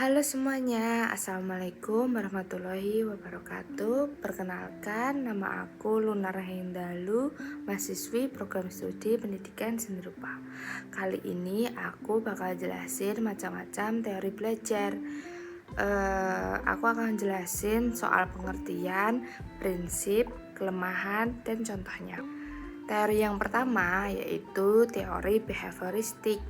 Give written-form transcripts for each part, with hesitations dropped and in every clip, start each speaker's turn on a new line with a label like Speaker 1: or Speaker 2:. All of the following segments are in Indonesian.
Speaker 1: Halo semuanya, Assalamualaikum warahmatullahi wabarakatuh. Perkenalkan, nama aku Lunar Hendalu, mahasiswi program studi pendidikan seni rupa. Kali ini aku bakal jelasin macam-macam teori belajar. Aku akan jelasin soal pengertian, prinsip, kelemahan, dan contohnya. Teori yang pertama yaitu teori behavioristik.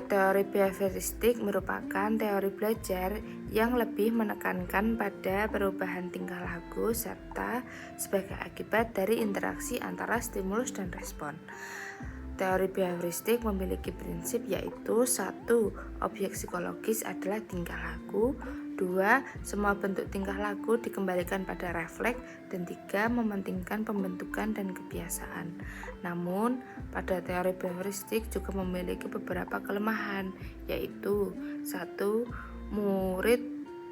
Speaker 1: Teori behavioristik merupakan teori belajar yang lebih menekankan pada perubahan tingkah laku serta sebagai akibat dari interaksi antara stimulus dan respon. Teori behavioristik memiliki prinsip yaitu: 1. Objek psikologis adalah tingkah laku. 2. Semua bentuk tingkah laku dikembalikan pada refleks. Dan 3. Mementingkan pembentukan dan kebiasaan. Namun, pada teori behavioristik juga memiliki beberapa kelemahan, yaitu: 1. Murid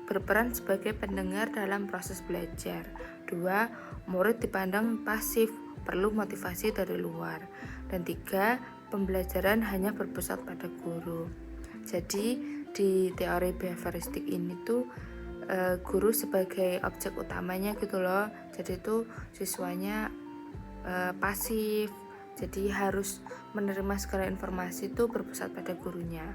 Speaker 1: berperan sebagai pendengar dalam proses belajar. 2. Murid dipandang pasif, perlu motivasi dari luar. Dan 3. Pembelajaran hanya berpusat pada guru. Jadi di teori behavioristik ini tuh guru sebagai objek utamanya gitu loh. Jadi tuh siswanya pasif, jadi harus menerima segala informasi itu berpusat pada gurunya.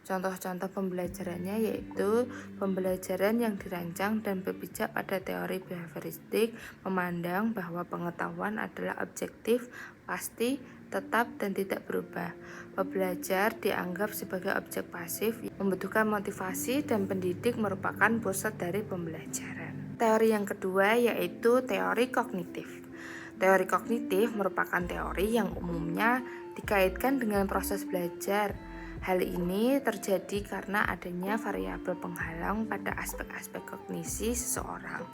Speaker 1: Contoh-contoh pembelajarannya yaitu pembelajaran yang dirancang dan berpijak pada teori behavioristik memandang bahwa pengetahuan adalah objektif, pasti, tetap, dan tidak berubah. Pembelajar dianggap sebagai objek pasif yang membutuhkan motivasi, dan pendidik merupakan pusat dari pembelajaran. Teori yang kedua yaitu teori kognitif. Teori kognitif merupakan teori yang umumnya dikaitkan dengan proses belajar. Hal ini terjadi karena adanya variabel penghalang pada aspek-aspek kognisi seseorang.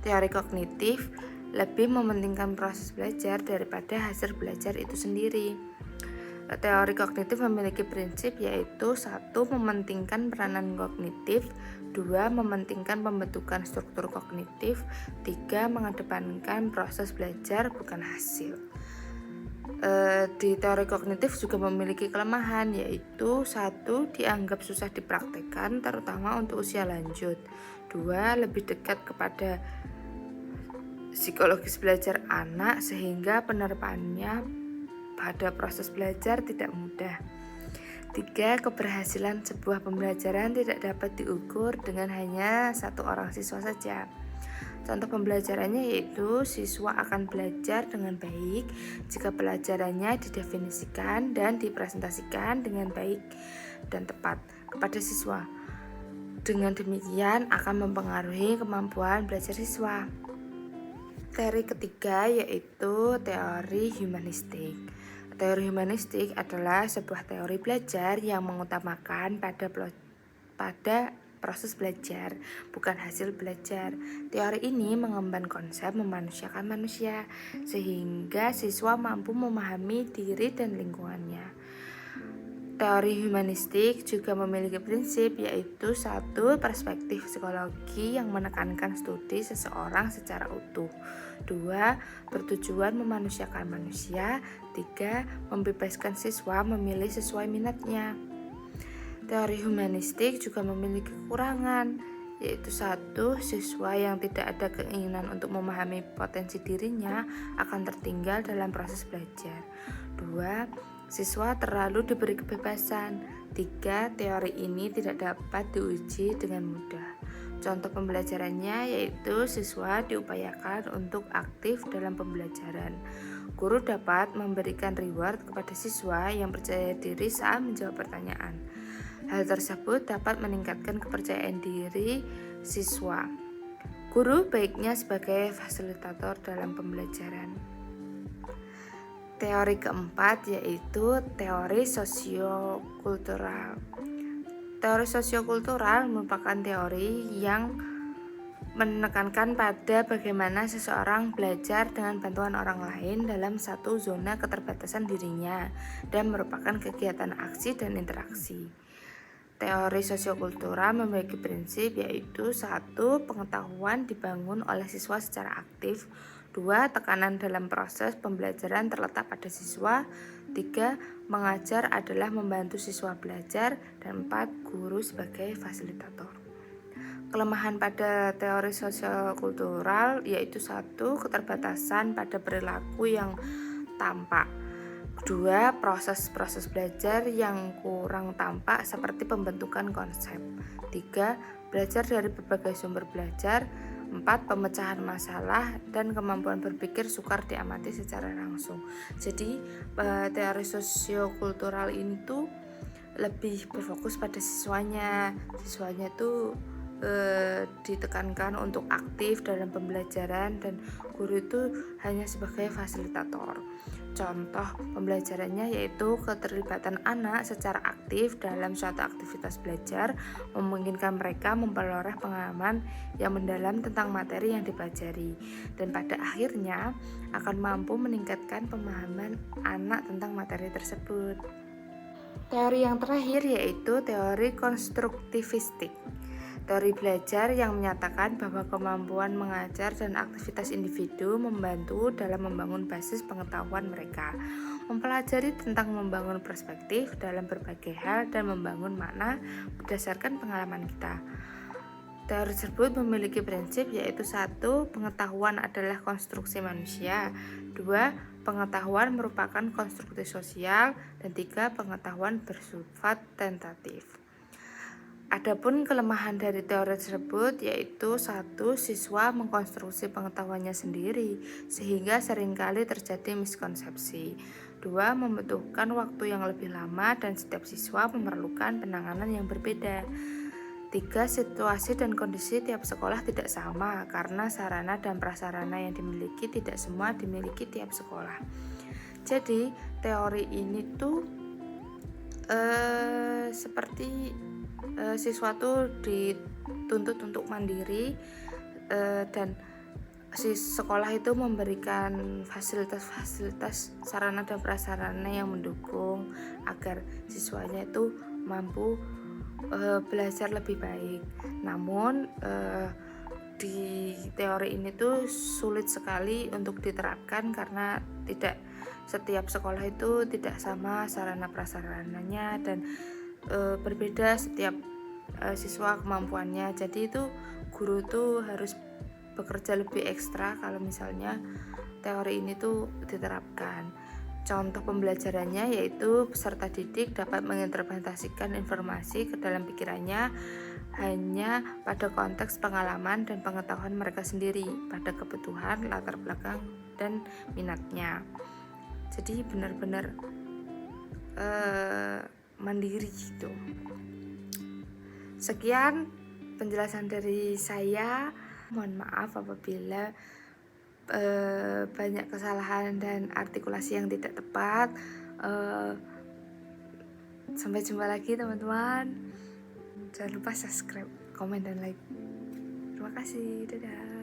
Speaker 1: Teori kognitif lebih mementingkan proses belajar daripada hasil belajar itu sendiri. Teori kognitif memiliki prinsip yaitu: 1. Mementingkan peranan kognitif. 2. Mementingkan pembentukan struktur kognitif. 3. Mengedepankan proses belajar bukan hasil. Di teori kognitif juga memiliki kelemahan yaitu: 1. Dianggap susah dipraktekkan terutama untuk usia lanjut. 2. Lebih dekat kepada psikologis belajar anak sehingga penerapannya pada proses belajar tidak mudah. 3. Keberhasilan sebuah pembelajaran tidak dapat diukur dengan hanya satu orang siswa saja. Contoh pembelajarannya yaitu: siswa akan belajar dengan baik jika pelajarannya didefinisikan dan dipresentasikan dengan baik dan tepat kepada siswa. Dengan demikian akan mempengaruhi kemampuan belajar siswa. Teori ketiga yaitu teori humanistik. Teori humanistik adalah sebuah teori belajar yang mengutamakan pada proses belajar, bukan hasil belajar. Teori ini mengemban konsep memanusiakan manusia, sehingga siswa mampu memahami diri dan lingkungannya. Teori humanistik juga memiliki prinsip yaitu: 1. Perspektif psikologi yang menekankan studi seseorang secara utuh. 2. Bertujuan memanusiakan manusia. 3. Membebaskan siswa memilih sesuai minatnya. Teori humanistik juga memiliki kekurangan, yaitu: 1. Siswa yang tidak ada keinginan untuk memahami potensi dirinya akan tertinggal dalam proses belajar. 2. Siswa terlalu diberi kebebasan. 3. Teori ini tidak dapat diuji dengan mudah. Contoh pembelajarannya yaitu: siswa diupayakan untuk aktif dalam pembelajaran. Guru dapat memberikan reward kepada siswa yang percaya diri saat menjawab pertanyaan. Hal tersebut dapat meningkatkan kepercayaan diri siswa. Guru baiknya sebagai fasilitator dalam pembelajaran. Teori keempat yaitu teori sosiokultural. Teori sosiokultural merupakan teori yang menekankan pada bagaimana seseorang belajar dengan bantuan orang lain dalam satu zona keterbatasan dirinya dan merupakan kegiatan aksi dan interaksi. Teori sosiokultural memiliki prinsip yaitu: 1. Pengetahuan dibangun oleh siswa secara aktif. 2. Tekanan dalam proses pembelajaran terletak pada siswa. 3. Mengajar adalah membantu siswa belajar. Dan 4. Guru sebagai fasilitator. Kelemahan pada teori sosiokultural yaitu 1. Keterbatasan pada perilaku yang tampak. 2. Proses-proses belajar yang kurang tampak seperti pembentukan konsep. 3. Belajar dari berbagai sumber belajar. 4. Pemecahan masalah dan kemampuan berpikir sukar diamati secara langsung. Jadi teori sosiokultural ini tuh lebih berfokus pada siswanya. Siswanya tuh ditekankan untuk aktif dalam pembelajaran dan guru itu hanya sebagai fasilitator. Contoh pembelajarannya yaitu keterlibatan anak secara aktif dalam suatu aktivitas belajar memungkinkan mereka memperoleh pengalaman yang mendalam tentang materi yang dipelajari dan pada akhirnya akan mampu meningkatkan pemahaman anak tentang materi tersebut. Teori yang terakhir yaitu teori konstruktivistik. Teori belajar yang menyatakan bahwa kemampuan mengajar dan aktivitas individu membantu dalam membangun basis pengetahuan mereka, mempelajari tentang membangun perspektif dalam berbagai hal dan membangun makna berdasarkan pengalaman kita. Teori tersebut memiliki prinsip yaitu 1. Pengetahuan adalah konstruksi manusia. 2. Pengetahuan merupakan konstruksi sosial. Dan 3. Pengetahuan bersifat tentatif. Adapun kelemahan dari teori tersebut yaitu 1. Siswa mengkonstruksi pengetahuannya sendiri sehingga seringkali terjadi miskonsepsi. 2. Membutuhkan waktu yang lebih lama dan setiap siswa memerlukan penanganan yang berbeda. 3. Situasi dan kondisi tiap sekolah tidak sama karena sarana dan prasarana yang dimiliki tidak semua dimiliki tiap sekolah. Jadi teori ini tuh seperti siswa tuh dituntut untuk mandiri dan si sekolah itu memberikan fasilitas-fasilitas sarana dan prasarana yang mendukung agar siswanya itu mampu belajar lebih baik. Namun di teori ini tuh sulit sekali untuk diterapkan karena tidak setiap sekolah itu tidak sama sarana prasarananya dan berbeda setiap siswa kemampuannya. Jadi itu guru tuh harus bekerja lebih ekstra kalau misalnya teori ini tuh diterapkan. Contoh pembelajarannya yaitu peserta didik dapat menginterpretasikan informasi ke dalam pikirannya hanya pada konteks pengalaman dan pengetahuan mereka sendiri, pada kebutuhan, latar belakang, dan minatnya. Jadi benar-benar mandiri gitu. Sekian penjelasan dari saya. Mohon maaf apabila banyak kesalahan dan artikulasi yang tidak tepat. Sampai jumpa lagi teman-teman. Jangan lupa subscribe, komen, dan like. Terima kasih. Dadah.